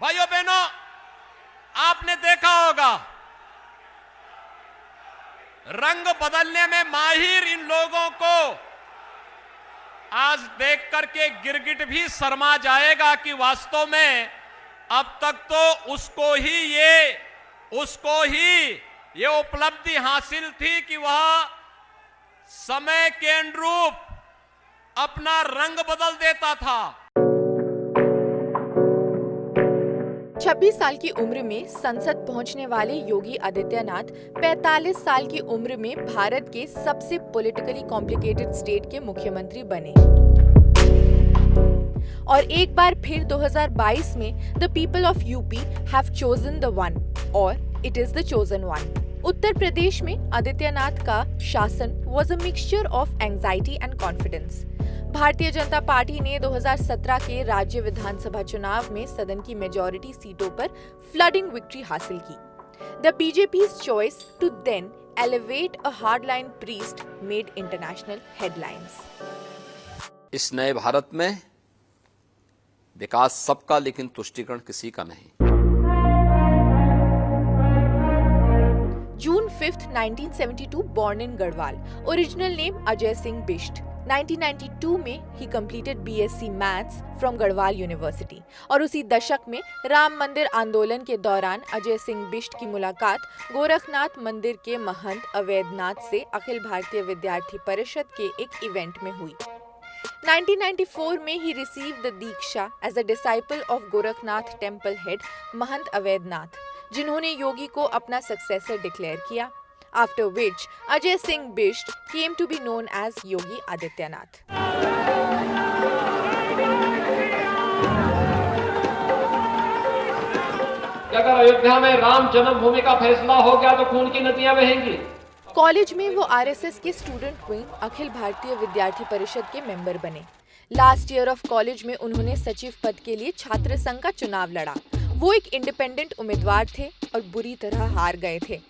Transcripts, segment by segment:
भाइयों बहनों, आपने देखा होगा रंग बदलने में माहिर इन लोगों को आज देख करके गिरगिट भी शर्मा जाएगा कि वास्तव में अब तक तो उसको ही ये उपलब्धि हासिल थी कि वह समय के अनुरूप अपना रंग बदल देता था। 26 साल की उम्र में संसद पहुंचने वाले योगी आदित्यनाथ 45 साल की उम्र में भारत के सबसे पॉलिटिकली कॉम्प्लिकेटेड स्टेट के मुख्यमंत्री बने और एक बार फिर 2022 में the people of UP have chosen the one और it is the chosen one. Uttar Pradesh में आदित्यनाथ का शासन was a mixture of anxiety and confidence. Bharatiya Janata party ने 2017 के राज्य विधानसभा चुनाव में सदन की मेजॉरिटी सीटों पर फ्लडिंग विक्ट्री हासिल की। The BJP's choice to then elevate a hardline priest made international headlines. इस नए भारत में विकास सबका लेकिन तुष्टीकरण किसी का नहीं। June 5th, 1972, born in Garhwal. Original name Ajay Singh Bisht. 1992 में ही completed BSc Maths from Garhwal University और उसी दशक में राम मंदिर आंदोलन के दौरान अजय सिंह बिष्ट की मुलाकात गोरखनाथ मंदिर के महंत अवैधनाथ से अखिल भारतीय विद्यार्थी परिषद के एक इवेंट में हुई। 1994 में ही received the diksha as a disciple of Gorakhnath temple head Mahant Avaidyanath, जिन्होंने योगी को अपना सक्सेसर डिक्लेयर किया। After which Ajay Singh Bisht came to be known as Yogi Adityanath. अगर अयोध्या में राम जन्मभूमि का फैसला हो गया तो खून की नदियां बहेंगी। कॉलेज में वो आरएसएस के स्टूडेंट विंग अखिल भारतीय विद्यार्थी परिषद के मेंबर बने। लास्ट ईयर ऑफ कॉलेज में उन्होंने सचिव पद के लिए छात्र संघ का चुनाव लड़ा। वो एक इंडिपेंडेंट उम्मीदवार थे और बुरी तरह हार गए थे।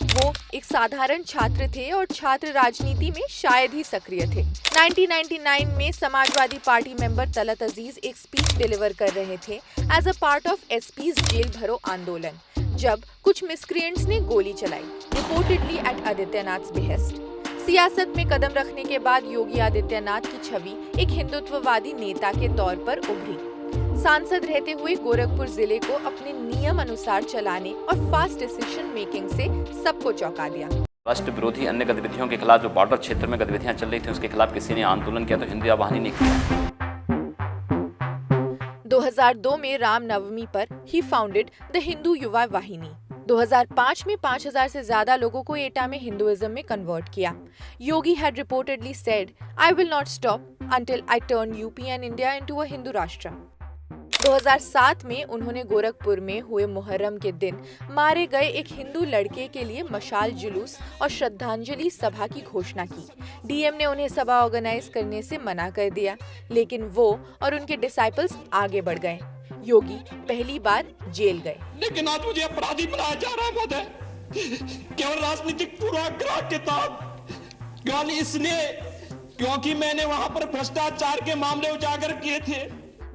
वो एक साधारण छात्र थे और छात्र राजनीति में शायद ही सक्रिय थे। 1999 में समाजवादी पार्टी मेंबर तलत अजीज एक स्पीच डिलीवर कर रहे थे as a part of SP's jail bharo andolan, जब कुछ मिसक्रिएंट्स ने गोली चलाई, रिपोर्टेडली एट आदित्यनाथ्स बिहेस्ट। सियासत में कदम रखने के बाद योगी आदित्यनाथ की छवि एक हिंदुत्ववादी नेता के तौर पर उभरी। सांसद रहते हुए गोरखपुर जिले को अपने नियम अनुसार चलाने और फास्ट डिसीजन मेकिंग से सबको चौंका दिया। राष्ट्र विरोधी अन्य गतिविधियों के खिलाफ जो बॉर्डर क्षेत्र में गतिविधियां चल रही थी उसके खिलाफ किसी ने आंदोलन किया तो हिंदू आवाहनी नहीं किया। 2002 में रामनवमी पर ही फाउंडेड द हिंदू युवा वाहिनी। 2005 में 5000 से ज्यादा लोगों को एटा में हिंदुइज्म में कन्वर्ट किया। Yogi had reportedly said, "I will not stop until I turn UP and India into a Hindu राष्ट्र।" 2007 में उन्होंने गोरखपुर में हुए मुहर्रम के दिन मारे गए एक हिंदू लड़के के लिए मशाल जुलूस और श्रद्धांजलि सभा की घोषणा की। डीएम ने उन्हें सभा ऑर्गेनाइज करने से मना कर दिया, लेकिन वो और उनके डिसाइपल्स आगे बढ़ गए। योगी पहली बार जेल गए। लेकिन आज मुझे अपराधी बनाया जा रहा है महोदय, केवल राजनीतिक पूर्वाग्रह के तहत, केवल इसलिए क्योंकि मैंने वहां पर भ्रष्टाचार के मामले उजागर किए थे।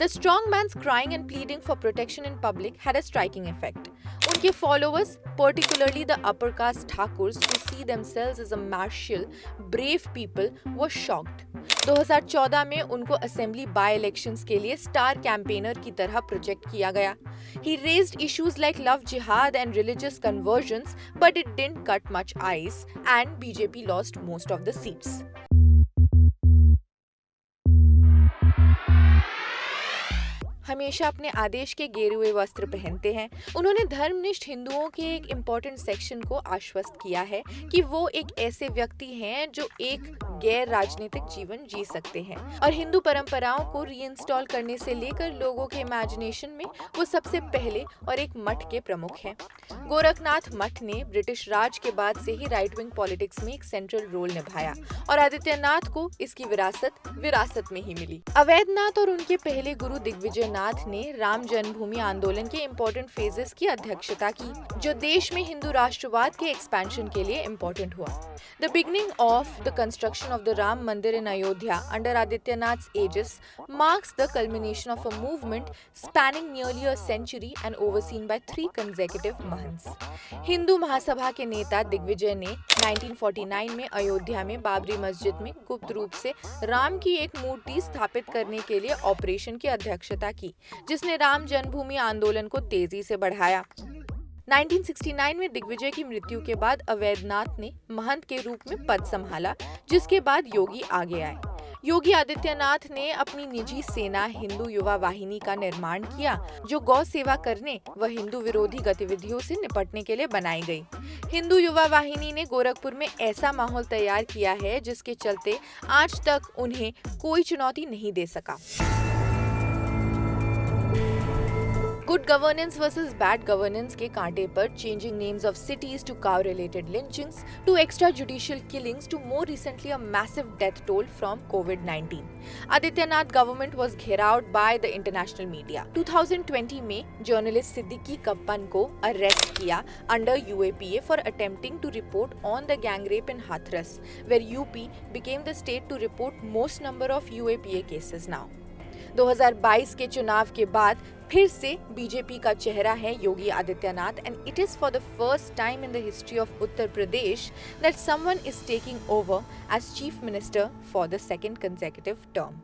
The strong man's crying and pleading for protection in public had a striking effect. उनके followers, particularly the upper caste Thakurs who see themselves as a martial, brave people, were shocked. 2014 में उनको असेंबली बाय इलेक्शंस के लिए star campaigner की तरह project किया गया। He raised issues like love jihad and religious conversions, but it didn't cut much ice and BJP lost most of the seats. हमेशा अपने आदेश के गेरुए वस्त्र पहनते हैं। उन्होंने धर्मनिष्ठ हिंदुओं के एक इम्पोर्टेंट सेक्शन को आश्वस्त किया है कि वो एक ऐसे व्यक्ति हैं जो एक गैर राजनीतिक जीवन जी सकते हैं और हिंदू परंपराओं को रीइंस्टॉल करने से लेकर लोगों के इमेजिनेशन में वो सबसे पहले और एक मठ के प्रमुख हैं। गोरखनाथ मठ ने ब्रिटिश राज के बाद से ही राइट विंग पॉलिटिक्स में एक सेंट्रल रोल निभाया और आदित्यनाथ को इसकी विरासत में ही मिली। अवैधनाथ और उनके पहले गुरु दिग्विजय नाथ नाथ ने राम जन्मभूमि आंदोलन के इम्पोर्टेंट फेजेस की अध्यक्षता की, जो देश में हिंदू राष्ट्रवाद के एक्सपेंशन के लिए इम्पोर्टेंट हुआ। The beginning of the construction of the Ram Mandir in Ayodhya under Adityanath's aegis marks the culmination of a movement spanning nearly a century and overseen by 3 consecutive mahants. Hindu Mahasabha के नेता दिग्विजय ने 1949 में अयोध्या में बाबरी मस्जिद में गुप्त रूप से राम की एक मूर्ति स्थापित करने के लिए ऑपरेशन की अध्यक्षता की, जिसने राम जन्मभूमि आंदोलन को तेजी से बढ़ाया। 1969 में दिग्विजय की मृत्यु के बाद अवैधनाथ ने महंत के रूप में पद संभाला, जिसके बाद योगी आगे आए। योगी आदित्यनाथ ने अपनी निजी सेना हिंदू युवा वाहिनी का निर्माण किया, जो गौ सेवा करने व हिंदू विरोधी गतिविधियों से निपटने के लिए बनाई गई। हिंदू युवा वाहिनी ने गोरखपुर में ऐसा माहौल तैयार किया है जिसके चलते आज तक उन्हें कोई चुनौती नहीं दे सका। Good governance versus bad governance के कांटे पर changing names of cities to cow related lynchings to extra judicial killings to more recently a massive death toll from कोविड-19, Adityanath government was gheraoed by the international media. 2020 में journalist Siddique Kappan को arrest किया under UAPA for attempting to report on the gang rape in Hathras, where UP became the state to report most number of UAPA cases now. 2022 के चुनाव के बाद फिर से BJP का चेहरा है Yogi Adityanath, and it is for the first time in the history of Uttar Pradesh that someone is taking over as chief minister for the second consecutive term.